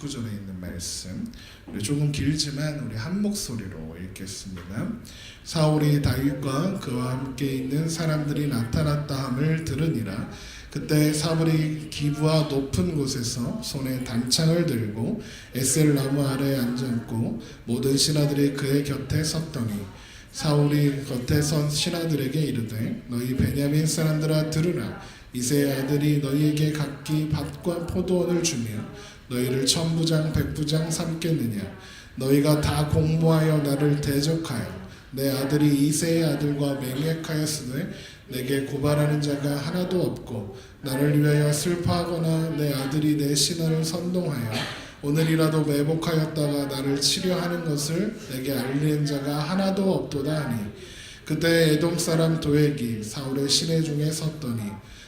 19절에 있는 말씀, 우리 조금 길지만 우리 한 목소리로 읽겠습니다. 사울이 다윗과 그와 함께 있는 사람들이 나타났다 함을 들으니라. 그때 사울이 기브와 높은 곳에서 손에 단창을 들고 에셀 나무 아래에 앉았고 모든 신하들이 그의 곁에 섰더니 사울이 겉에 선 신하들에게 이르되 너희 베냐민 사람들아 들으라. 이새의 아들이 너희에게 각기 밭과 포도원을 주며 너희를 천부장 백부장 삼겠느냐. 너희가 다 공모하여 나를 대적하여 내 아들이 이새의 아들과 맹약하였으되 내게 고발하는 자가 하나도 없고 나를 위하여 슬퍼하거나 내 아들이 내 신하를 선동하여 오늘이라도 매복하였다가 나를 치려하는 것을 내게 알리는 자가 하나도 없도다 하니 그때 에돔 사람 도액이 사울의 시내 중에 섰더니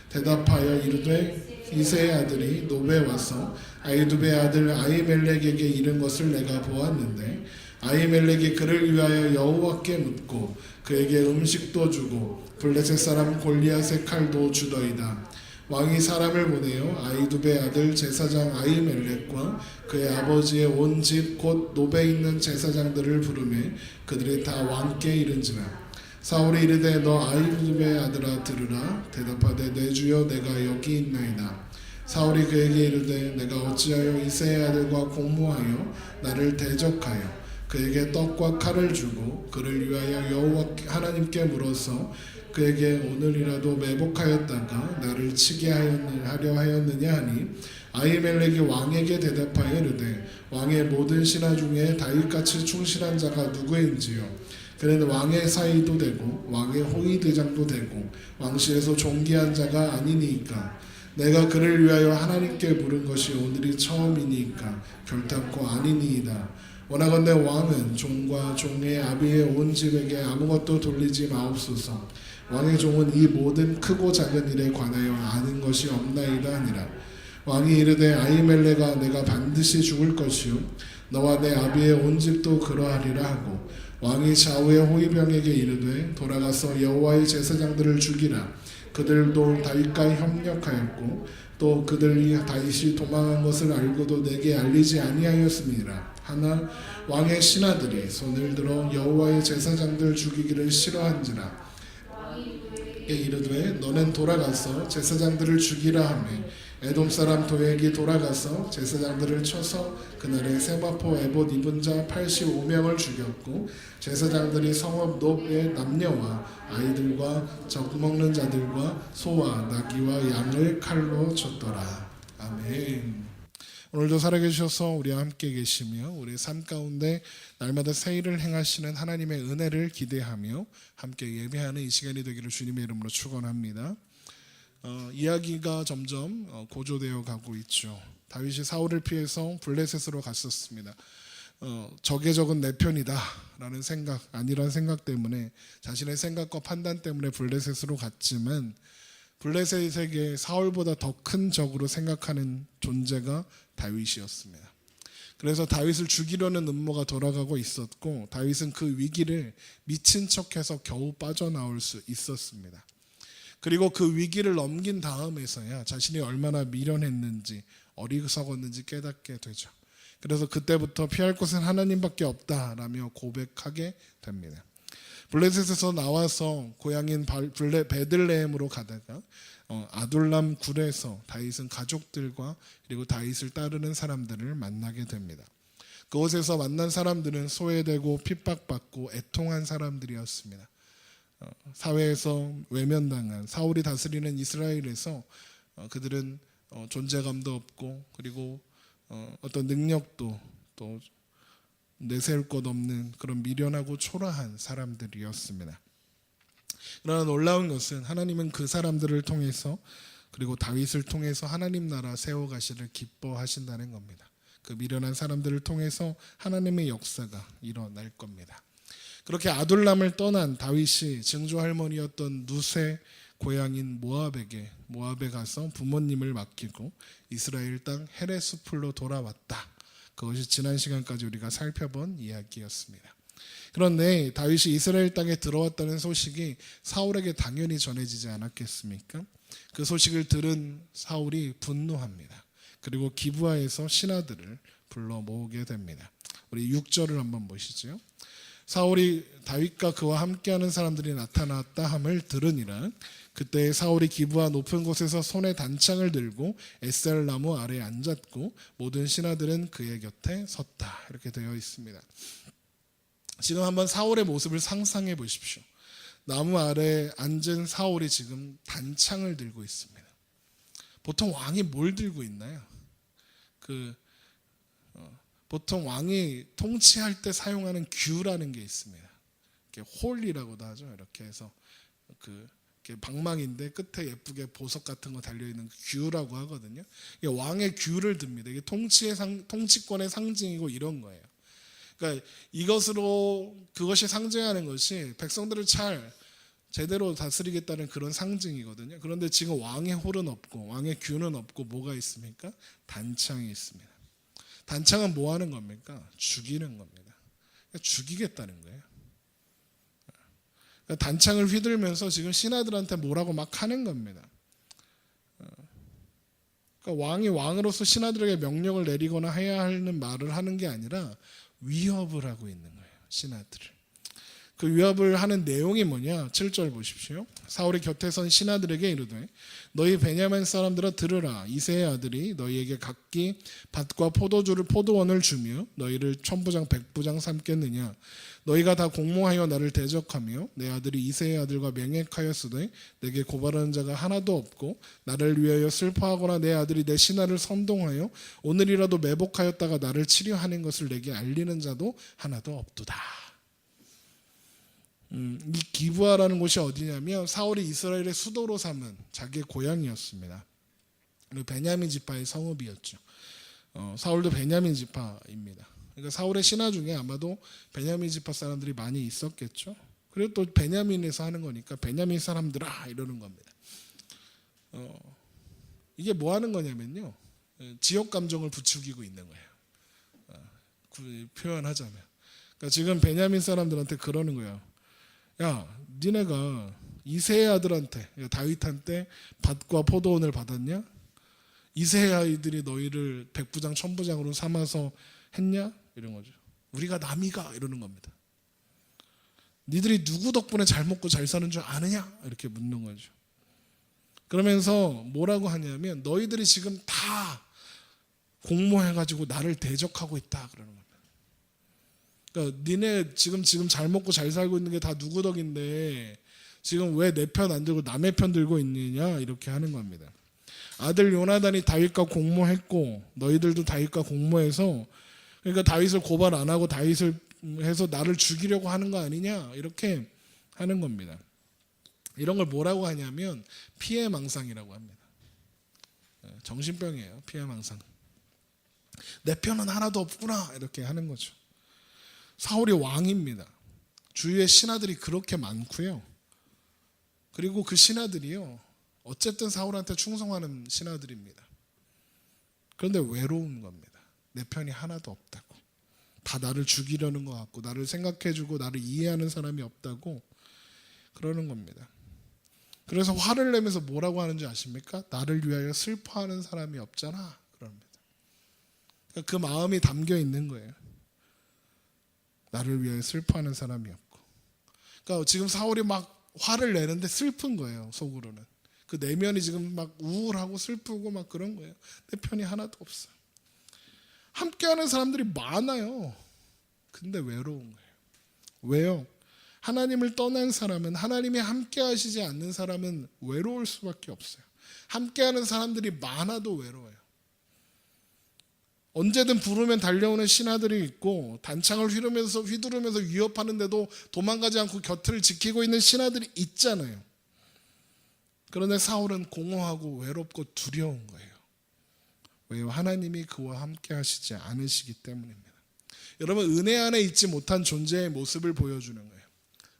대답하여 이르되 이새의 아들이 노베 와서 아히두베의 아들 아히멜렉에게 이른 것을 내가 보았는데 아히멜렉이 그를 위하여 여호와께 묻고 그에게 음식도 주고 블레셋 사람 골리앗의 칼도 주더이다. 왕이 사람을 보내어 아히두베의 아들 제사장 아히멜렉과 그의 아버지의 온 집 곧 노베에 있는 제사장들을 부르매 그들이 다 왕께 이른지라. 사울이 이르되 너 아히두베의 아들아 들으라. 대답하되 내 주여 내가 여기 있나이다. 사울이 그에게 이르되 내가 어찌하여 이새의 아들과 공모하여 나를 대적하여 그에게 떡과 칼을 주고 그를 위하여 여호와 하나님께 물어서 그에게 오늘이라도 매복하였다가 나를 치게 하려 하였느냐 하니 아히멜렉이 왕에게 대답하여 이르되 왕의 모든 신하 중에 다윗같이 충실한 자가 누구인지요. 그는 왕의 사이도 되고 왕의 호위대장도 되고 왕실에서 존귀한 자가 아니니까. 내가 그를 위하여 하나님께 물은 것이 오늘이 처음이니까 결단코 아니니이다. 원하건대 왕은 종과 종의 아비의 온 집에게 아무것도 돌리지 마옵소서. 왕의 종은 이 모든 크고 작은 일에 관하여 아는 것이 없나이다 하니라. 왕이 이르되 아히멜렉아 내가 반드시 죽을 것이요 너와 내 아비의 온 집도 그러하리라 하고 왕이 좌우의 호위병에게 이르되 돌아가서 여호와의 제사장들을 죽이라. 그들도 다윗과 협력하였고 또 그들이 다윗이 도망한 것을 알고도 내게 알리지 아니하였음이라. 하나 왕의 신하들이 손을 들어 여호와의 제사장들 죽이기를 싫어한지라. 이르되 너는 돌아가서 제사장들을 죽이라 하매 에돔 사람 도액이 돌아가서 제사장들을 쳐서 그날에 세마포 에봇 입은 자 85명을 죽였고 제사장들이 성읍 놉의 남녀와 아이들과 젖먹는 자들과 소와 나귀와 양을 칼로 쳤더라. 아멘. 오늘도 살아계셔서 우리와 함께 계시며 우리 삶 가운데 날마다 새 일을 행하시는 하나님의 은혜를 기대하며 함께 예배하는 이 시간이 되기를 주님의 이름으로 축원합니다. 이야기가 점점 고조되어 가고 있죠. 다윗이 사울을 피해서 블레셋으로 갔었습니다. 적의 적은 내 편이다 라는 생각, 아니란 생각 때문에 자신의 생각과 판단 때문에 블레셋으로 갔지만 블레셋에게 사울보다 더 큰 적으로 생각하는 존재가 다윗이었습니다. 그래서 다윗을 죽이려는 음모가 돌아가고 있었고 다윗은 그 위기를 미친 척해서 겨우 빠져나올 수 있었습니다. 그리고 그 위기를 넘긴 다음에서야 자신이 얼마나 미련했는지 어리석었는지 깨닫게 되죠. 그래서 그때부터 피할 곳은 하나님밖에 없다라며 고백하게 됩니다. 블레셋에서 나와서 고향인 베들레헴으로 가다가 아둘람 굴에서 다윗은 가족들과 그리고 다윗을 따르는 사람들을 만나게 됩니다. 그곳에서 만난 사람들은 소외되고 핍박받고 애통한 사람들이었습니다. 사회에서 외면당한 사울이 다스리는 이스라엘에서 그들은 존재감도 없고 그리고 어떤 능력도 또 내세울 것 없는 그런 미련하고 초라한 사람들이었습니다. 그러나 놀라운 것은 하나님은 그 사람들을 통해서 그리고 다윗을 통해서 하나님 나라 세워가시를 기뻐하신다는 겁니다. 그 미련한 사람들을 통해서 하나님의 역사가 일어날 겁니다. 그렇게 아둘람을 떠난 다윗이 증조할머니였던 룻의 고향인 모압에 가서 부모님을 맡기고 이스라엘 땅 헤레스풀로 돌아왔다. 그것이 지난 시간까지 우리가 살펴본 이야기였습니다. 그런데 다윗이 이스라엘 땅에 들어왔다는 소식이 사울에게 당연히 전해지지 않았겠습니까? 그 소식을 들은 사울이 분노합니다. 그리고 기브아에서 신하들을 불러 모으게 됩니다. 우리 6절을 한번 보시죠. 사울이 다윗과 그와 함께하는 사람들이 나타났다 함을 들으니라. 그때 사울이 기브아 높은 곳에서 손에 단창을 들고 에셀 나무 아래에 앉았고 모든 신하들은 그의 곁에 섰다. 이렇게 되어 있습니다. 지금 한번 사울의 모습을 상상해 보십시오. 나무 아래에 앉은 사울이 지금 단창을 들고 있습니다. 보통 왕이 뭘 들고 있나요? 보통 왕이 통치할 때 사용하는 규라는 게 있습니다. 홀이라고도 하죠. 이렇게 해서 이렇게 방망인데 끝에 예쁘게 보석 같은 거 달려 있는 규라고 하거든요. 이게 왕의 규를 듭니다. 이게 통치권의 상징이고 이런 거예요. 그러니까 그것이 상징하는 것이 백성들을 잘 제대로 다스리겠다는 그런 상징이거든요. 그런데 지금 왕의 홀은 없고 왕의 규는 없고 뭐가 있습니까? 단창이 있습니다. 단창은 뭐 하는 겁니까? 죽이는 겁니다. 그러니까 죽이겠다는 거예요. 그러니까 단창을 휘둘면서 지금 신하들한테 뭐라고 막 하는 겁니다. 그러니까 왕이 왕으로서 신하들에게 명령을 내리거나 해야 하는 말을 하는 게 아니라 위협을 하고 있는 거예요. 신하들을. 그 위협을 하는 내용이 뭐냐? 7절 보십시오. 사울이 곁에 선 신하들에게 이르되 너희 베냐민 사람들아 들으라. 이새의 아들이 너희에게 각기 밭과 포도원을 주며 너희를 천부장 백부장 삼겠느냐. 너희가 다 공모하여 나를 대적하며 내 아들이 이새의 아들과 맹약하였으되 내게 고발하는 자가 하나도 없고 나를 위하여 슬퍼하거나 내 아들이 내 신하를 선동하여 오늘이라도 매복하였다가 나를 치려하는 것을 내게 알리는 자도 하나도 없도다. 이 기브아라는 곳이 어디냐면 사울이 이스라엘의 수도로 삼은 자기의 고향이었습니다. 그리고 베냐민 지파의 성읍이었죠. 사울도 베냐민 지파입니다. 그러니까 사울의 신하 중에 아마도 베냐민 지파 사람들이 많이 있었겠죠. 그리고 또 베냐민에서 하는 거니까 베냐민 사람들아 이러는 겁니다. 이게 뭐 하는 거냐면요. 지역 감정을 부추기고 있는 거예요. 표현하자면. 그러니까 지금 베냐민 사람들한테 그러는 거예요. 야, 니네가 이새의 아들한테 다윗한테 밭과 포도원을 받았냐? 이새의 아이들이 너희를 백부장 천부장으로 삼아서 했냐? 이런 거죠. 우리가 남이가 이러는 겁니다. 니들이 누구 덕분에 잘 먹고 잘 사는 줄 아느냐? 이렇게 묻는 거죠. 그러면서 뭐라고 하냐면 너희들이 지금 다 공모해가지고 나를 대적하고 있다 그러는 겁니다. 그러니까 니네 지금 잘 먹고 잘 살고 있는 게 다 누구 덕인데 지금 왜 내 편 안 들고 남의 편 들고 있느냐 이렇게 하는 겁니다. 아들 요나단이 다윗과 공모했고 너희들도 다윗과 공모해서 그러니까 다윗을 고발 안 하고 다윗을 해서 나를 죽이려고 하는 거 아니냐 이렇게 하는 겁니다. 이런 걸 뭐라고 하냐면 피해망상이라고 합니다. 정신병이에요. 피해망상. 내 편은 하나도 없구나 이렇게 하는 거죠. 사울이 왕입니다. 주위에 신하들이 그렇게 많고요. 그리고 그 신하들이요. 어쨌든 사울한테 충성하는 신하들입니다. 그런데 외로운 겁니다. 내 편이 하나도 없다고. 다 나를 죽이려는 것 같고 나를 생각해주고 나를 이해하는 사람이 없다고 그러는 겁니다. 그래서 화를 내면서 뭐라고 하는지 아십니까? 나를 위하여 슬퍼하는 사람이 없잖아. 그럽니다. 그러니까 그 마음이 담겨 있는 거예요. 나를 위해 슬퍼하는 사람이 없고. 그러니까 지금 사울이 막 화를 내는데 슬픈 거예요. 속으로는. 그 내면이 지금 막 우울하고 슬프고 막 그런 거예요. 내 편이 하나도 없어요. 함께하는 사람들이 많아요. 근데 외로운 거예요. 왜요? 하나님을 떠난 사람은 하나님이 함께하시지 않는 사람은 외로울 수밖에 없어요. 함께하는 사람들이 많아도 외로워요. 언제든 부르면 달려오는 신하들이 있고 단창을 휘두르면서 위협하는데도 도망가지 않고 곁을 지키고 있는 신하들이 있잖아요. 그런데 사울은 공허하고 외롭고 두려운 거예요. 왜요? 하나님이 그와 함께 하시지 않으시기 때문입니다. 여러분 은혜 안에 있지 못한 존재의 모습을 보여주는 거예요.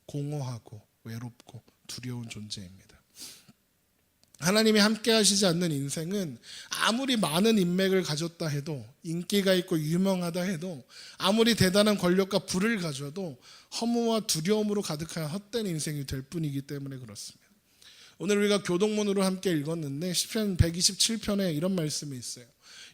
공허하고 외롭고 두려운 존재입니다. 하나님이 함께 하시지 않는 인생은 아무리 많은 인맥을 가졌다 해도 인기가 있고 유명하다 해도 아무리 대단한 권력과 부를 가져도 허무와 두려움으로 가득한 헛된 인생이 될 뿐이기 때문에 그렇습니다. 오늘 우리가 교동문으로 함께 읽었는데 시편 127편에 이런 말씀이 있어요.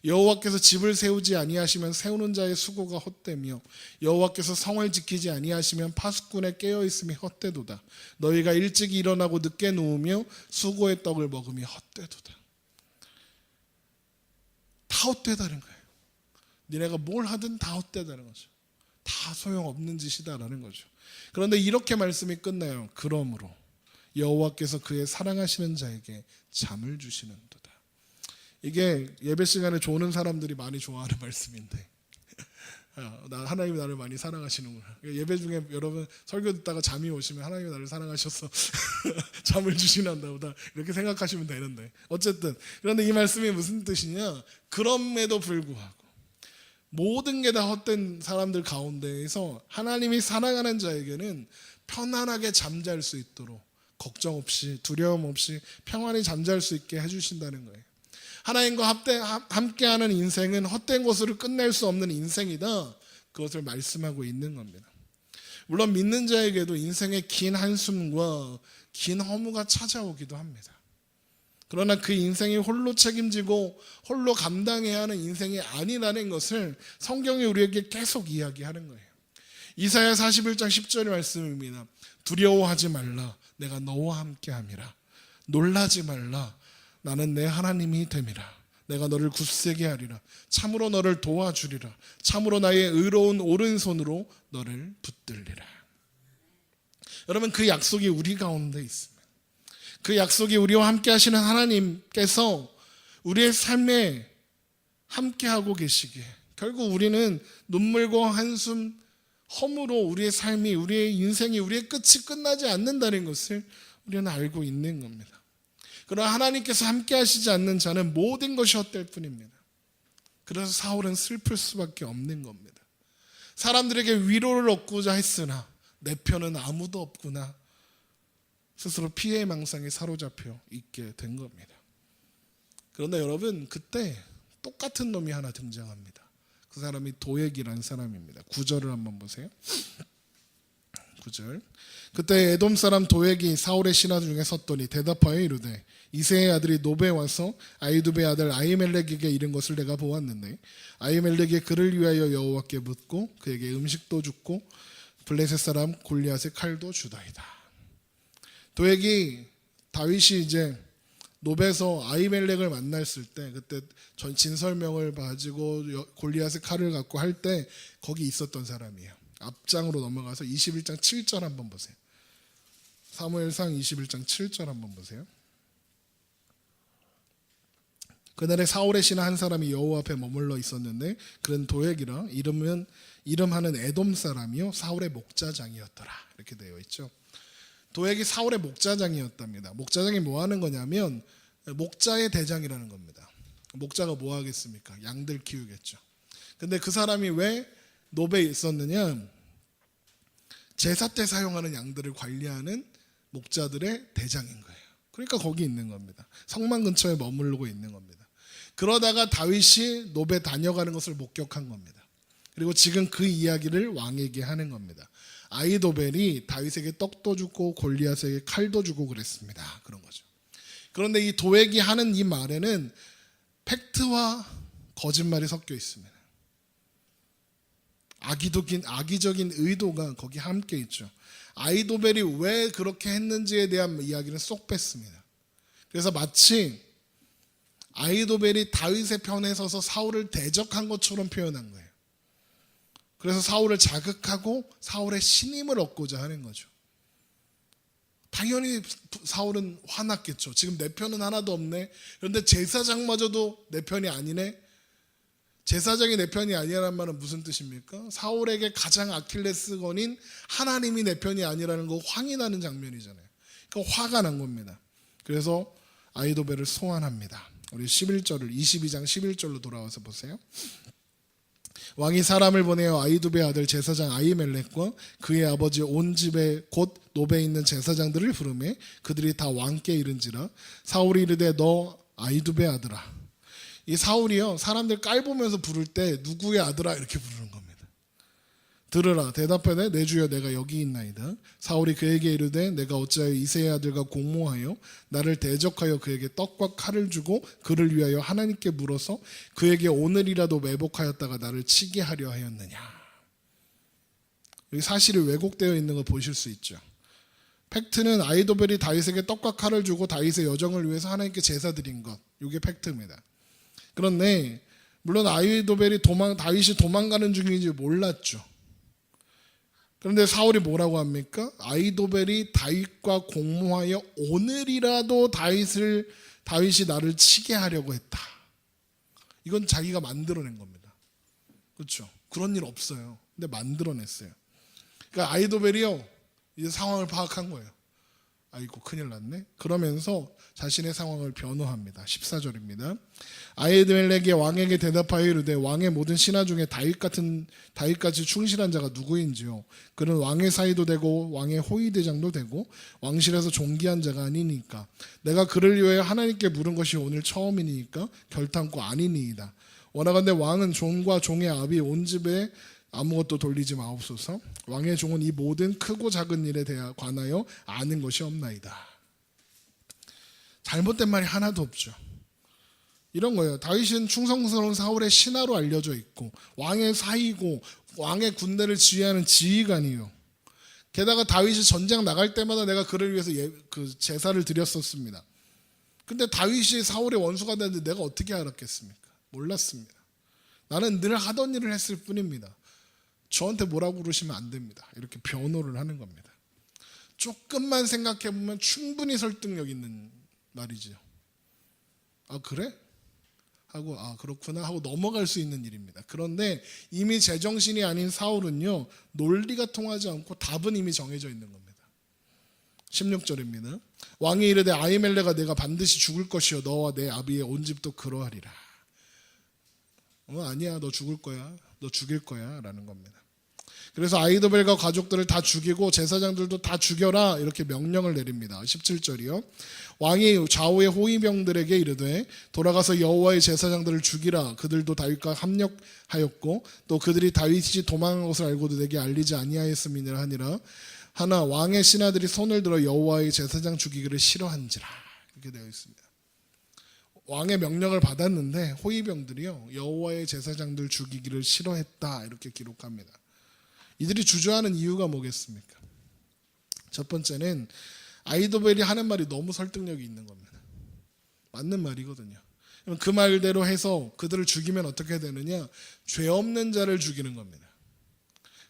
여호와께서 집을 세우지 아니하시면 세우는 자의 수고가 헛되며 여호와께서 성을 지키지 아니하시면 파수꾼의 깨어있음이 헛되도다. 너희가 일찍 일어나고 늦게 누우며 수고의 떡을 먹음이 헛되도다. 다 헛되다는 거예요. 니네가 뭘 하든 다 헛되다는 거죠. 다 소용없는 짓이다라는 거죠. 그런데 이렇게 말씀이 끝나요. 그러므로 여호와께서 그의 사랑하시는 자에게 잠을 주시는도다. 이게 예배 시간에 조는 사람들이 많이 좋아하는 말씀인데 하나님이 나를 많이 사랑하시는구나. 예배 중에 여러분 설교 듣다가 잠이 오시면 하나님이 나를 사랑하셔서 잠을 주시는다 보다 이렇게 생각하시면 되는데 어쨌든 그런데 이 말씀이 무슨 뜻이냐, 그럼에도 불구하고 모든 게 다 헛된 사람들 가운데에서 하나님이 사랑하는 자에게는 편안하게 잠잘 수 있도록 걱정 없이 두려움 없이 평안히 잠잘 수 있게 해주신다는 거예요. 하나님과 함께하는 인생은 헛된 것으로 끝낼 수 없는 인생이다. 그것을 말씀하고 있는 겁니다. 물론 믿는 자에게도 인생의 긴 한숨과 긴 허무가 찾아오기도 합니다. 그러나 그 인생이 홀로 책임지고 홀로 감당해야 하는 인생이 아니라는 것을 성경이 우리에게 계속 이야기하는 거예요. 이사야 41장 10절의 말씀입니다. 두려워하지 말라, 내가 너와 함께함이라. 놀라지 말라, 나는 내 하나님이 됨이라. 내가 너를 굳세게 하리라. 참으로 너를 도와주리라. 참으로 나의 의로운 오른손으로 너를 붙들리라. 여러분, 그 약속이 우리 가운데 있습니다. 그 약속이 우리와 함께 하시는 하나님께서 우리의 삶에 함께하고 계시기에 결국 우리는 눈물과 한숨, 허무로 우리의 삶이, 우리의 인생이, 우리의 끝이 끝나지 않는다는 것을 우리는 알고 있는 겁니다. 그러나 하나님께서 함께 하시지 않는 자는 모든 것이 헛될 뿐입니다. 그래서 사울은 슬플 수밖에 없는 겁니다. 사람들에게 위로를 얻고자 했으나 내 편은 아무도 없구나. 스스로 피해 망상에 사로잡혀 있게 된 겁니다. 그런데 여러분, 그때 똑같은 놈이 하나 등장합니다. 그 사람이 도액이라는 사람입니다. 9절을 한번 보세요. 9절. 그때 에돔 사람 도액이 사울의 신하 중에 섰더니 대답하여 이르되 이새의 아들이 노베 와서 아히두베의 아들 아히멜렉에게 이른 것을 내가 보았는데 아히멜렉이 그를 위하여 여호와께 묻고 그에게 음식도 줍고 블레셋 사람 골리앗의 칼도 주다이다. 도액이 다윗이 이제 노베에서 아히멜렉을 만났을 때 그때 전 진설명을 가지고 골리앗의 칼을 갖고 할 때 거기 있었던 사람이에요. 앞장으로 넘어가서 21장 7절 한번 보세요. 사무엘상 21장 7절 한번 보세요. 그날에 사울의 신하 한 사람이 여호와 앞에 머물러 있었는데 그는 도액이라 이름하는 에돔 사람이요 사울의 목자장이었더라. 이렇게 되어 있죠. 도액이 사울의 목자장이었답니다. 목자장이 뭐 하는 거냐면 목자의 대장이라는 겁니다. 목자가 뭐 하겠습니까? 양들 키우겠죠. 근데 그 사람이 왜 노베에 있었느냐? 제사 때 사용하는 양들을 관리하는 목자들의 대장인 거예요. 그러니까 거기 있는 겁니다. 성막 근처에 머무르고 있는 겁니다. 그러다가 다윗이 노베 다녀가는 것을 목격한 겁니다. 그리고 지금 그 이야기를 왕에게 하는 겁니다. 아히도벨이 다윗에게 떡도 주고 골리앗에게 칼도 주고 그랬습니다. 그런 거죠. 그런데 이 도액이 하는 이 말에는 팩트와 거짓말이 섞여 있습니다. 악의적인 의도가 거기 함께 있죠. 아히도벨이 왜 그렇게 했는지에 대한 이야기는 쏙 뺐습니다. 그래서 마치 아히도벨이 다윗의 편에 서서 사울을 대적한 것처럼 표현한 거예요. 그래서 사울을 자극하고 사울의 신임을 얻고자 하는 거죠. 당연히 사울은 화났겠죠. 지금 내 편은 하나도 없네. 그런데 제사장마저도 내 편이 아니네. 제사장이 내 편이 아니라는 말은 무슨 뜻입니까? 사울에게 가장 아킬레스건인 하나님이 내 편이 아니라는 거 황이 나는 장면이잖아요. 그러니까 화가 난 겁니다. 그래서 아히도벨을 소환합니다. 우리 22장 11절로 돌아와서 보세요. 왕이 사람을 보내어 아히두베 아들 제사장 아히멜렉과 그의 아버지 온 집에 곧 노베에 있는 제사장들을 부르매 그들이 다 왕께 이른지라 사울이 이르되 너 아히두베 아들아. 이 사울이요 사람들 깔보면서 부를 때 누구의 아들아 이렇게 부르는 겁니다. 들으라 대답하되 내 주여 내가 여기 있나이다. 사울이 그에게 이르되 내가 어찌하여 이새의 아들과 공모하여 나를 대적하여 그에게 떡과 칼을 주고 그를 위하여 하나님께 물어서 그에게 오늘이라도 매복하였다가 나를 치게 하려 하였느냐. 여기 사실이 왜곡되어 있는 거 보실 수 있죠. 팩트는 아히도벨이 다윗에게 떡과 칼을 주고 다윗의 여정을 위해서 하나님께 제사 드린 것, 이게 팩트입니다. 그런데 물론 아히도벨이 다윗이 도망가는 중인지 몰랐죠. 그런데 사울이 뭐라고 합니까? 아히도벨이 다윗과 공모하여 오늘이라도 다윗이 나를 치게 하려고 했다. 이건 자기가 만들어낸 겁니다. 그렇죠? 그런 일 없어요. 근데 만들어냈어요. 그러니까 아히도벨이요, 이제 상황을 파악한 거예요. 아이고 큰일 났네. 그러면서 자신의 상황을 변호합니다. 14절입니다. 아히멜렉이 왕에게 대답하여 이르되 왕의 모든 신하 중에 다윗같이 충실한 자가 누구인지요. 그는 왕의 사이도 되고 왕의 호위대장도 되고 왕실에서 존귀한 자가 아니니까 내가 그를 위하여 하나님께 물은 것이 오늘 처음이니까 결탄코 아니니이다. 원하건대 왕은 종과 종의 아비 온 집에 아무것도 돌리지 마옵소서. 왕의 종은 이 모든 크고 작은 일에 관하여 아는 것이 없나이다. 잘못된 말이 하나도 없죠. 이런 거예요. 다윗은 충성스러운 사울의 신하로 알려져 있고 왕의 사이고 왕의 군대를 지휘하는 지휘관이요. 게다가 다윗이 전쟁 나갈 때마다 내가 그를 위해서 그 제사를 드렸었습니다. 근데 다윗이 사울의 원수가 되는데 내가 어떻게 알았겠습니까? 몰랐습니다. 나는 늘 하던 일을 했을 뿐입니다. 저한테 뭐라고 그러시면 안 됩니다. 이렇게 변호를 하는 겁니다. 조금만 생각해 보면 충분히 설득력 있는 말이죠. 아 그래? 하고 아 그렇구나 하고 넘어갈 수 있는 일입니다. 그런데 이미 제정신이 아닌 사울은요, 논리가 통하지 않고 답은 이미 정해져 있는 겁니다. 16절입니다. 왕이 이르되 아히멜렉아 내가 반드시 죽을 것이요 너와 내 아비의 온 집도 그러하리라. 아니야 너 죽을 거야. 너 죽일 거야 라는 겁니다. 그래서 아히도벨과 가족들을 다 죽이고 제사장들도 다 죽여라 이렇게 명령을 내립니다. 17절이요. 왕이 좌우의 호위병들에게 이르되 돌아가서 여호와의 제사장들을 죽이라. 그들도 다윗과 합력하였고 또 그들이 다윗이 도망한 것을 알고도 내게 알리지 아니하였음이니라 하니라. 하나 왕의 신하들이 손을 들어 여호와의 제사장 죽이기를 싫어한지라. 이렇게 되어 있습니다. 왕의 명령을 받았는데 호위병들이요 여호와의 제사장들 죽이기를 싫어했다 이렇게 기록합니다. 이들이 주저하는 이유가 뭐겠습니까? 첫 번째는 아히도벨이 하는 말이 너무 설득력이 있는 겁니다. 맞는 말이거든요. 그 말대로 해서 그들을 죽이면 어떻게 되느냐? 죄 없는 자를 죽이는 겁니다.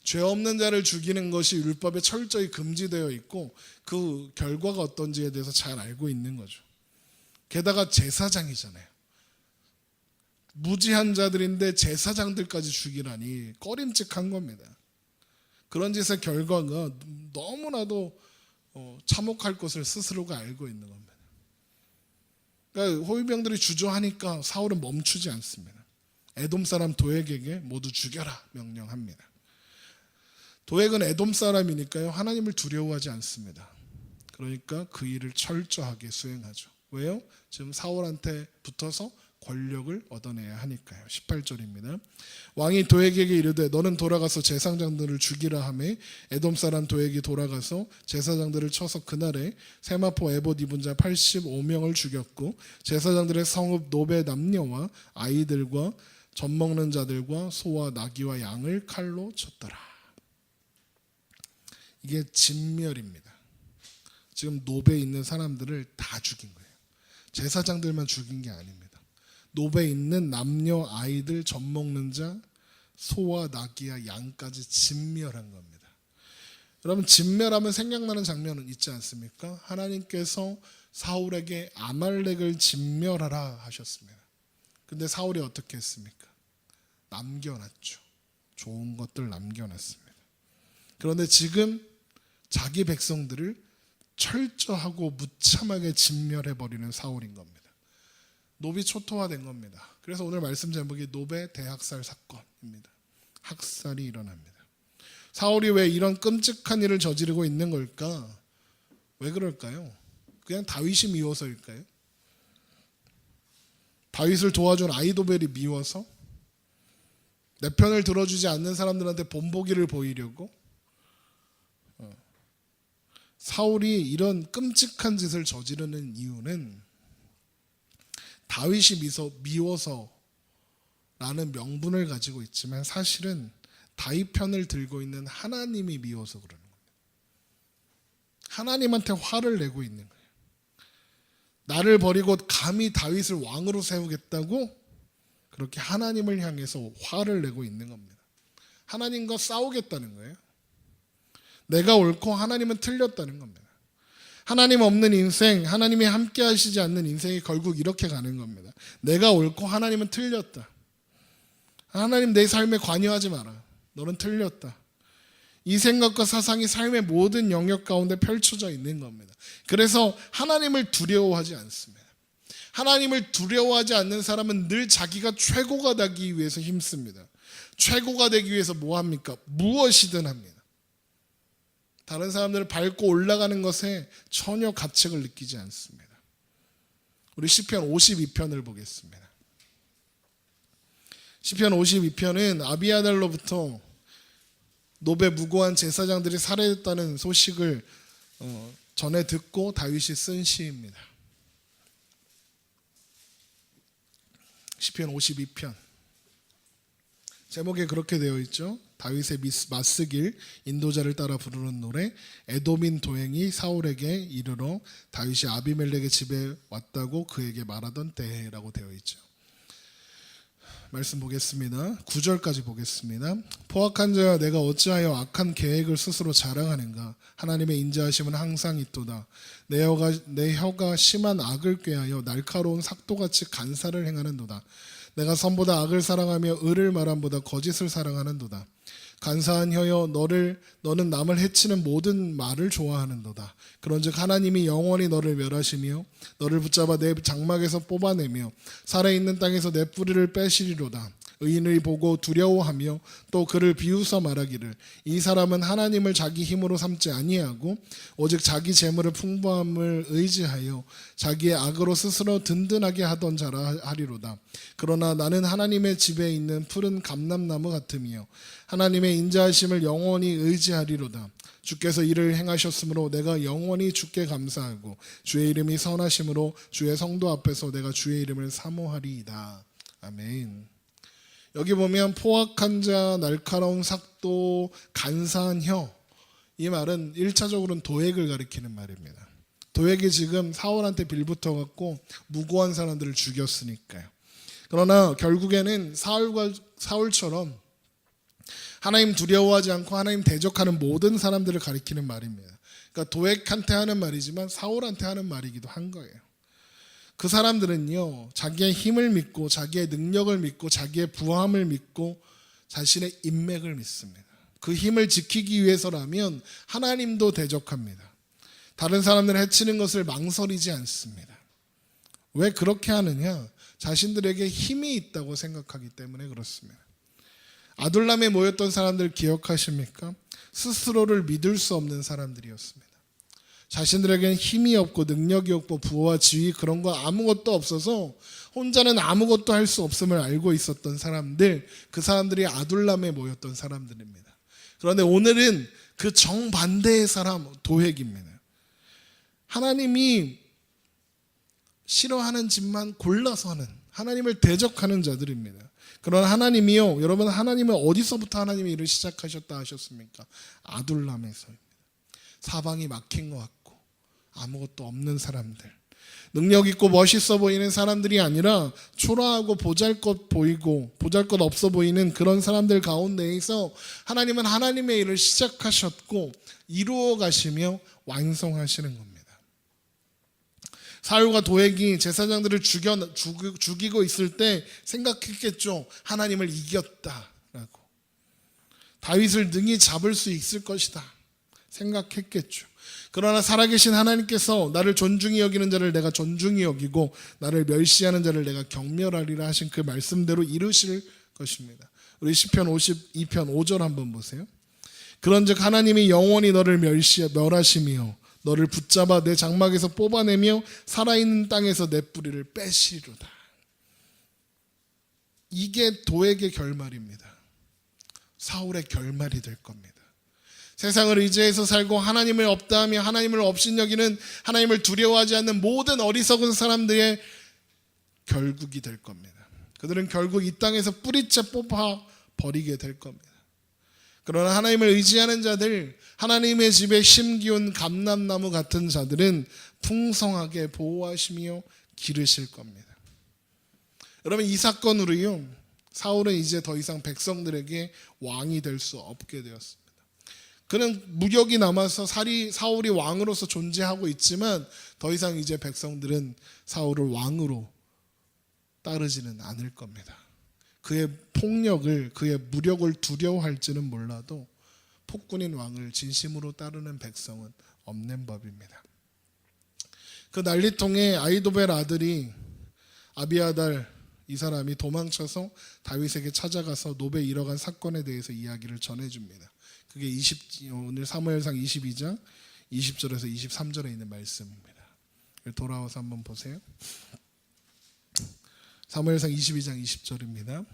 죄 없는 자를 죽이는 것이 율법에 철저히 금지되어 있고 그 결과가 어떤지에 대해서 잘 알고 있는 거죠. 게다가 제사장이잖아요. 무지한 자들인데 제사장들까지 죽이라니 꺼림칙한 겁니다. 그런 짓의 결과가 너무나도 참혹할 것을 스스로가 알고 있는 겁니다. 그러니까 호위병들이 주저하니까 사울은 멈추지 않습니다. 에돔 사람 도액에게 모두 죽여라 명령합니다. 도액은 에돔 사람이니까요 하나님을 두려워하지 않습니다. 그러니까 그 일을 철저하게 수행하죠. 왜요? 지금 사울한테 붙어서 권력을 얻어내야 하니까요. 18절입니다. 왕이 도액에게 이르되 너는 돌아가서 제사장들을 죽이라 하매 에돔 사람 도액이 돌아가서 제사장들을 쳐서 그날에 세마포 에봇 입은 자 85명을 죽였고 제사장들의 성읍 노베 남녀와 아이들과 젖 먹는 자들과 소와 나귀와 양을 칼로 쳤더라. 이게 진멸입니다. 지금 노베에 있는 사람들을 다 죽인 거예요. 제사장들만 죽인 게 아닙니다. 노베에 있는 남녀, 아이들, 젖 먹는 자, 소와 나귀와 양까지 진멸한 겁니다. 여러분 진멸하면 생각나는 장면은 있지 않습니까? 하나님께서 사울에게 아말렉을 진멸하라 하셨습니다. 근데 사울이 어떻게 했습니까? 남겨놨죠. 좋은 것들 남겨놨습니다. 그런데 지금 자기 백성들을 철저하고 무참하게 진멸해버리는 사울인 겁니다. 노비 초토화된 겁니다. 그래서 오늘 말씀 제목이 노베 대학살 사건입니다. 학살이 일어납니다. 사울이 왜 이런 끔찍한 일을 저지르고 있는 걸까? 왜 그럴까요? 그냥 다윗이 미워서일까요? 다윗을 도와준 아히도벨이 미워서? 내 편을 들어주지 않는 사람들한테 본보기를 보이려고 사울이 이런 끔찍한 짓을 저지르는 이유는 다윗이 미워서라는 명분을 가지고 있지만 사실은 다윗 편을 들고 있는 하나님이 미워서 그러는 겁니다. 하나님한테 화를 내고 있는 거예요. 나를 버리고 감히 다윗을 왕으로 세우겠다고 그렇게 하나님을 향해서 화를 내고 있는 겁니다. 하나님과 싸우겠다는 거예요. 내가 옳고 하나님은 틀렸다는 겁니다. 하나님 없는 인생, 하나님이 함께 하시지 않는 인생이 결국 이렇게 가는 겁니다. 내가 옳고 하나님은 틀렸다. 하나님 내 삶에 관여하지 마라. 너는 틀렸다. 이 생각과 사상이 삶의 모든 영역 가운데 펼쳐져 있는 겁니다. 그래서 하나님을 두려워하지 않습니다. 하나님을 두려워하지 않는 사람은 늘 자기가 최고가 되기 위해서 힘씁니다. 최고가 되기 위해서 뭐 합니까? 무엇이든 합니다. 다른 사람들을 밟고 올라가는 것에 전혀 가책을 느끼지 않습니다. 우리 시편 52편을 보겠습니다. 시편 52편은 아비아달로부터 노베 무고한 제사장들이 살해했다는 소식을 전해 듣고 다윗이 쓴 시입니다. 시편 52편 제목에 그렇게 되어 있죠. 다윗의 맞쓰길 인도자를 따라 부르는 노래. 에돔인 도행이 사울에게 이르러 다윗이 아비멜렉의 집에 왔다고 그에게 말하던 때라고 되어 있죠. 말씀 보겠습니다. 9절까지 보겠습니다. 포악한 자야 내가 어찌하여 악한 계획을 스스로 자랑하는가. 하나님의 인자하심은 항상 있도다. 내 혀가 심한 악을 꾀하여 날카로운 삭도같이 간사를 행하는도다. 내가 선보다 악을 사랑하며 의를 말함보다 거짓을 사랑하는도다. 간사한 혀여 너는 남을 해치는 모든 말을 좋아하는도다. 그런즉 하나님이 영원히 너를 멸하시며 너를 붙잡아 내 장막에서 뽑아내며 살아있는 땅에서 내 뿌리를 빼시리로다. 의인의 보고 두려워하며 또 그를 비웃어 말하기를 이 사람은 하나님을 자기 힘으로 삼지 아니하고 오직 자기 재물의 풍부함을 의지하여 자기의 악으로 스스로 든든하게 하던 자라 하리로다. 그러나 나는 하나님의 집에 있는 푸른 감람나무 같으며 하나님의 인자하심을 영원히 의지하리로다. 주께서 이를 행하셨으므로 내가 영원히 주께 감사하고 주의 이름이 선하심으로 주의 성도 앞에서 내가 주의 이름을 사모하리이다. 아멘. 여기 보면 포악한 자, 날카로운 삭도, 간사한 혀, 이 말은 1차적으로는 도액을 가리키는 말입니다. 도액이 지금 사울한테 빌붙어갖고 무고한 사람들을 죽였으니까요. 그러나 결국에는 사울처럼 하나님 두려워하지 않고 하나님 대적하는 모든 사람들을 가리키는 말입니다. 그러니까 도액한테 하는 말이지만 사울한테 하는 말이기도 한 거예요. 그 사람들은요, 자기의 힘을 믿고 자기의 능력을 믿고 자기의 부함을 믿고 자신의 인맥을 믿습니다. 그 힘을 지키기 위해서라면 하나님도 대적합니다. 다른 사람들을 해치는 것을 망설이지 않습니다. 왜 그렇게 하느냐? 자신들에게 힘이 있다고 생각하기 때문에 그렇습니다. 아둘람에 모였던 사람들 기억하십니까? 스스로를 믿을 수 없는 사람들이었습니다. 자신들에게는 힘이 없고 능력이 없고 부와 지위 그런 거 아무것도 없어서 혼자는 아무것도 할 수 없음을 알고 있었던 사람들, 그 사람들이 아둘람에 모였던 사람들입니다. 그런데 오늘은 그 정반대의 사람, 도액입니다. 하나님이 싫어하는 짓만 골라서 하는, 하나님을 대적하는 자들입니다. 그러나 하나님이요, 여러분, 하나님은 어디서부터 하나님이 일을 시작하셨다 하셨습니까? 아둘람에서입니다. 사방이 막힌 것 같고 아무것도 없는 사람들, 능력 있고 멋있어 보이는 사람들이 아니라 초라하고 보잘것 보이고 보잘것 없어 보이는 그런 사람들 가운데에서 하나님은 하나님의 일을 시작하셨고 이루어 가시며 완성하시는 겁니다. 사울과 도액이 제사장들을 죽이고 있을 때 생각했겠죠. 하나님을 이겼다라고. 다윗을 능히 잡을 수 있을 것이다 생각했겠죠. 그러나 살아계신 하나님께서 나를 존중히 여기는 자를 내가 존중히 여기고 나를 멸시하는 자를 내가 경멸하리라 하신 그 말씀대로 이루실 것입니다. 우리 시편 52편 5절 한번 보세요. 그런즉 하나님이 영원히 너를 멸하시며 너를 붙잡아 내 장막에서 뽑아내며 살아있는 땅에서 내 뿌리를 빼시리로다. 이게 도액의 결말입니다. 사울의 결말이 될 겁니다. 세상을 의지해서 살고 하나님을 없다하며 하나님을 업신여기는, 하나님을 두려워하지 않는 모든 어리석은 사람들의 결국이 될 겁니다. 그들은 결국 이 땅에서 뿌리째 뽑아 버리게 될 겁니다. 그러나 하나님을 의지하는 자들, 하나님의 집에 심기운 감람나무 같은 자들은 풍성하게 보호하시며 기르실 겁니다. 여러분, 이 사건으로요, 사울은 이제 더 이상 백성들에게 왕이 될 수 없게 되었습니다. 그는 무력이 남아서 사울이 왕으로서 존재하고 있지만 더 이상 이제 백성들은 사울을 왕으로 따르지는 않을 겁니다. 그의 폭력을, 그의 무력을 두려워할지는 몰라도 폭군인 왕을 진심으로 따르는 백성은 없는 법입니다. 그 난리통에 아히도벨 아들이 아비아달, 이 사람이 도망쳐서 다윗에게 찾아가서 노베 잃어간 사건에 대해서 이야기를 전해줍니다. 그게 오늘 사무엘상 22장 20절에서 23절에 있는 말씀입니다. 돌아와서 한번 보세요. 사무엘상 22장 20절입니다.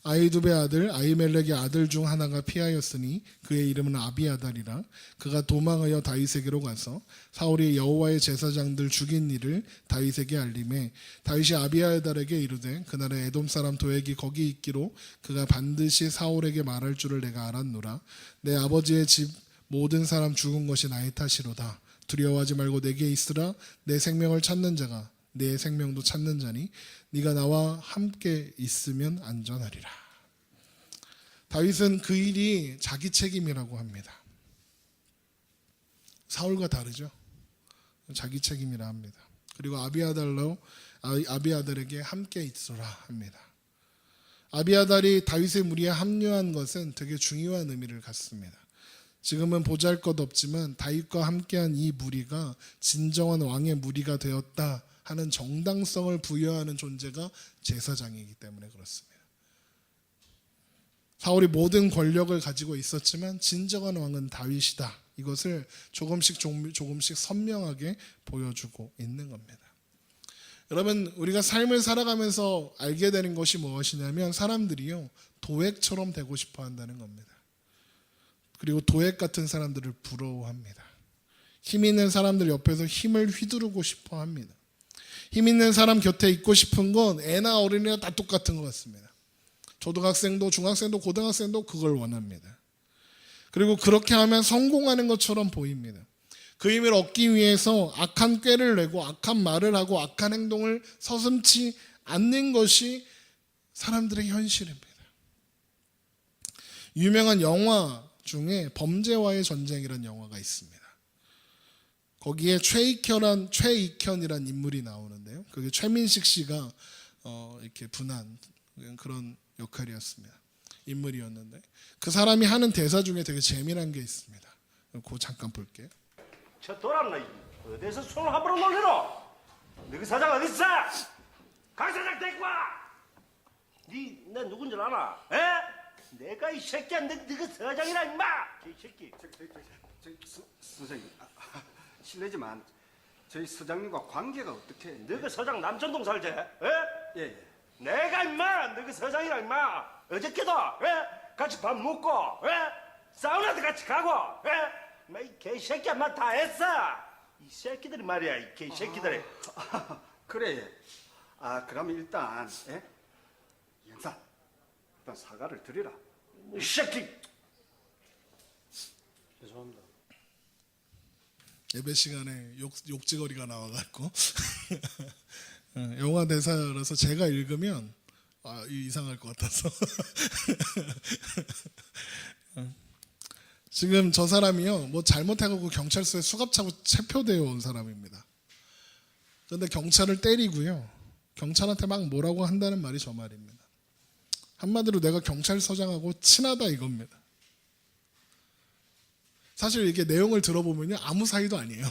아히두베 아들 아히멜렉의 아들 중 하나가 피하였으니 그의 이름은 아비아달이라. 그가 도망하여 다윗에게로 가서 사울이 여호와의 제사장들 죽인 일을 다윗에게 알림해 다윗이 아비아달에게 이르되 그날에 에돔 사람 도액이 거기 있기로 그가 반드시 사울에게 말할 줄을 내가 알았노라. 내 아버지의 집 모든 사람 죽은 것이 나의 탓이로다. 두려워하지 말고 내게 있으라. 내 생명을 찾는 자가 내 생명도 찾는 자니 네가 나와 함께 있으면 안전하리라. 다윗은 그 일이 자기 책임이라고 합니다. 사울과 다르죠. 자기 책임이라 합니다. 그리고 아비아달에게 함께 있으라 합니다. 아비아달이 다윗의 무리에 합류한 것은 되게 중요한 의미를 갖습니다. 지금은 보잘것없지만 다윗과 함께한 이 무리가 진정한 왕의 무리가 되었다 하는 정당성을 부여하는 존재가 제사장이기 때문에 그렇습니다. 사울이 모든 권력을 가지고 있었지만 진정한 왕은 다윗이다. 이것을 조금씩 선명하게 보여주고 있는 겁니다. 여러분, 우리가 삶을 살아가면서 알게 되는 것이 무엇이냐면 사람들이요, 도액처럼 되고 싶어 한다는 겁니다. 그리고 도액 같은 사람들을 부러워합니다. 힘 있는 사람들 옆에서 힘을 휘두르고 싶어 합니다. 힘 있는 사람 곁에 있고 싶은 건 애나 어린이나 다 똑같은 것 같습니다. 초등학생도 중학생도 고등학생도 그걸 원합니다. 그리고 그렇게 하면 성공하는 것처럼 보입니다. 그 힘을 얻기 위해서 악한 꾀를 내고 악한 말을 하고 악한 행동을 서슴지 않는 것이 사람들의 현실입니다. 유명한 영화 중에 범죄와의 전쟁이라는 영화가 있습니다. 거기에 최익현이라는 인물이 나오는데요. 그게 최민식 씨가 이렇게 분한 그런 역할이었습니다. 인물이었는데 그 사람이 하는 대사 중에 되게 재미난 게 있습니다. 그거 잠깐 볼게요. 저 돌았나 어디서 손을 함부로 놀리노? 너희 사장 어디 있어? 강 사장 데리고 와. 내 누군 줄 아나? 에? 내가 이 새끼야 너희 사장이라 임마. 이 새끼. 선생님, 실례지만 저희 서장님과 관계가 어떻게? 너희 서장 남천동 살지? 에? 예. 내가 임마 너희 서장이라 임마. 어저께도 에? 같이 밥 먹고 에? 사우나도 같이 가고 에? 이 개새끼야 마 다 했어. 이 새끼들이 말이야 이 개새끼들이. 그래. 그러면 일단 형사 일단 사과를 드리라. 이 새끼. 죄송합니다. 예배 시간에 욕지거리가 나와갖고 영화 대사라서 제가 읽으면 이상할 것 같아서 지금 저 사람이요 뭐 잘못해갖고 경찰서에 수갑차고 체포되어 온 사람입니다. 그런데 경찰을 때리고요 경찰한테 막 뭐라고 한다는 말이 저 말입니다. 한마디로 내가 경찰서장하고 친하다 이겁니다. 사실 이게 내용을 들어보면요 아무 사이도 아니에요.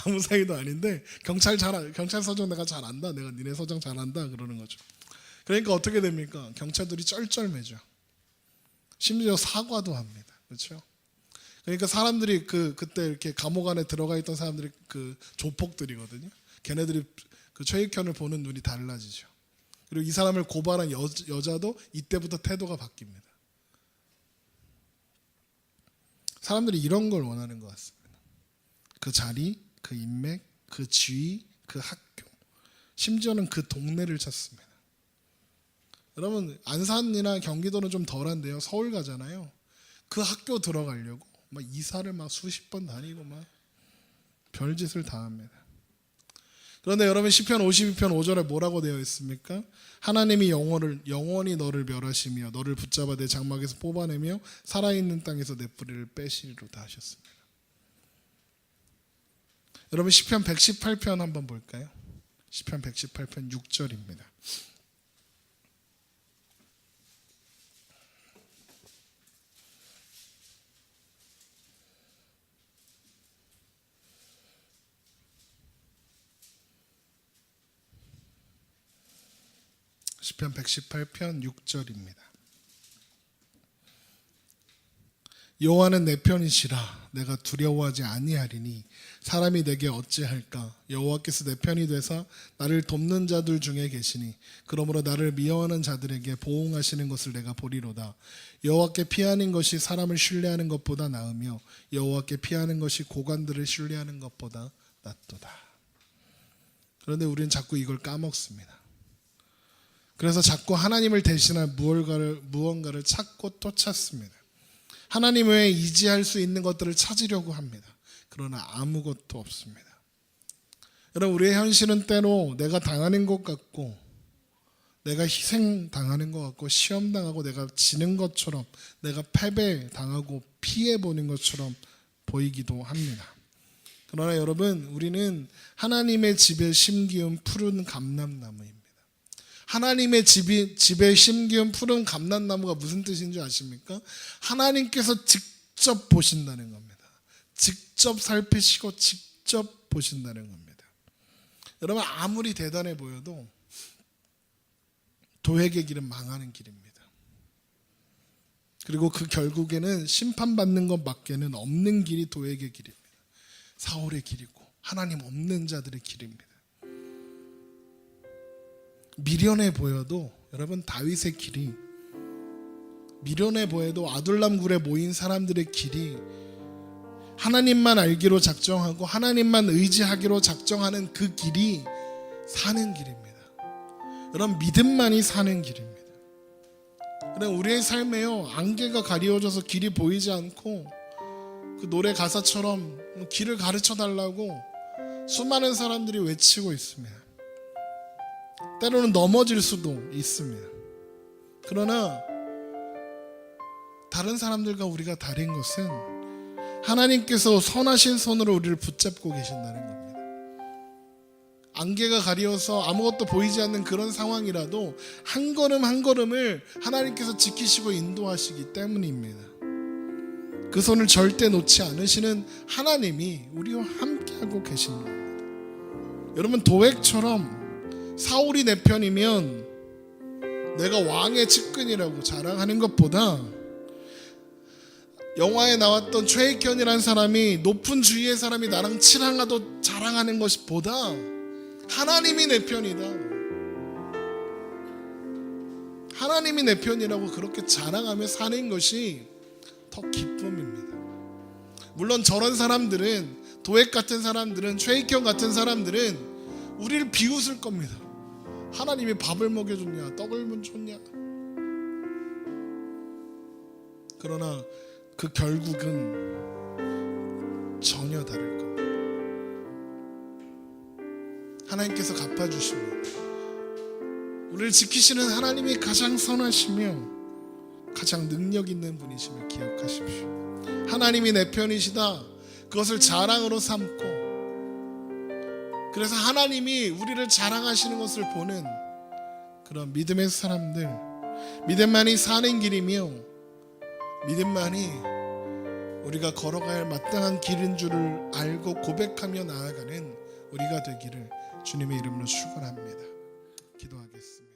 아무 사이도 아닌데 경찰서장 내가 잘 안다, 내가 니네 서장 잘 안다 그러는 거죠. 그러니까 어떻게 됩니까? 경찰들이 쩔쩔매죠. 심지어 사과도 합니다. 그렇죠? 그러니까 사람들이 그때 이렇게 감옥 안에 들어가 있던 사람들이 그 조폭들이거든요. 걔네들이 그 최익현을 보는 눈이 달라지죠. 그리고 이 사람을 고발한 여자도 이때부터 태도가 바뀝니다. 사람들이 이런 걸 원하는 것 같습니다. 그 자리, 그 인맥, 그 지위, 그 학교, 심지어는 그 동네를 찾습니다. 여러분 안산이나 경기도는 좀 덜한데요. 서울 가잖아요. 그 학교 들어가려고 막 이사를 막 수십 번 다니고 막 별짓을 다 합니다. 그런데 여러분 시편 52편 5절에 뭐라고 되어 있습니까? 하나님이 영원히 너를 멸하시며 너를 붙잡아 내 장막에서 뽑아내며 살아있는 땅에서 내 뿌리를 빼시리로다 하셨습니다. 여러분 시편 118편 한번 볼까요? 시편 118편 6절입니다. 시편 118편 6절입니다. 여호와는 내 편이시라 내가 두려워하지 아니하리니 사람이 내게 어찌할까. 여호와께서 내 편이 되사 나를 돕는 자들 중에 계시니 그러므로 나를 미워하는 자들에게 보응하시는 것을 내가 보리로다. 여호와께 피하는 것이 사람을 신뢰하는 것보다 나으며 여호와께 피하는 것이 고관들을 신뢰하는 것보다 낫도다. 그런데 우리는 자꾸 이걸 까먹습니다. 그래서 자꾸 하나님을 대신할 무언가를 찾고 또 찾습니다. 하나님 외에 의지할 수 있는 것들을 찾으려고 합니다. 그러나 아무것도 없습니다. 여러분 우리의 현실은 때로 내가 당하는 것 같고 내가 희생당하는 것 같고 시험당하고 내가 지는 것처럼 내가 패배당하고 피해보는 것처럼 보이기도 합니다. 그러나 여러분 우리는 하나님의 집에 심기운 푸른 감람나무입니다. 하나님의 집에 심기운 푸른 감람나무가 무슨 뜻인 줄 아십니까? 하나님께서 직접 보신다는 겁니다. 직접 살피시고 직접 보신다는 겁니다. 여러분 아무리 대단해 보여도 도획의 길은 망하는 길입니다. 그리고 그 결국에는 심판받는 것밖에는 없는 길이 도획의 길입니다. 사울의 길이고 하나님 없는 자들의 길입니다. 미련해 보여도 여러분 다윗의 길이, 미련해 보여도 아둘람 굴에 모인 사람들의 길이 하나님만 알기로 작정하고 하나님만 의지하기로 작정하는 그 길이 사는 길입니다. 여러분 믿음만이 사는 길입니다. 여러분 우리의 삶에요 안개가 가리워져서 길이 보이지 않고 그 노래 가사처럼 길을 가르쳐 달라고 수많은 사람들이 외치고 있습니다. 때로는 넘어질 수도 있습니다. 그러나 다른 사람들과 우리가 다른 것은 하나님께서 선하신 손으로 우리를 붙잡고 계신다는 겁니다. 안개가 가리워서 아무것도 보이지 않는 그런 상황이라도 한 걸음 한 걸음을 하나님께서 지키시고 인도하시기 때문입니다. 그 손을 절대 놓지 않으시는 하나님이 우리와 함께하고 계신 겁니다. 여러분 도액처럼 사울이 내 편이면 내가 왕의 측근이라고 자랑하는 것보다 영화에 나왔던 최익현이라는 사람이 높은 주위의 사람이 나랑 친하다고 자랑하는 것보다 하나님이 내 편이다, 하나님이 내 편이라고 그렇게 자랑하며 사는 것이 더 기쁨입니다. 물론 저런 사람들은, 도액 같은 사람들은, 최익현 같은 사람들은 우리를 비웃을 겁니다. 하나님이 밥을 먹여줬냐, 떡을 줬냐. 그러나 그 결국은 전혀 다를 겁니다. 하나님께서 갚아주십니다. 우리를 지키시는 하나님이 가장 선하시며 가장 능력 있는 분이심을 기억하십시오. 하나님이 내 편이시다, 그것을 자랑으로 삼고, 그래서 하나님이 우리를 자랑하시는 것을 보는 그런 믿음의 사람들, 믿음만이 사는 길이며 믿음만이 우리가 걸어가야 할 마땅한 길인 줄을 알고 고백하며 나아가는 우리가 되기를 주님의 이름으로 축원합니다. 기도하겠습니다.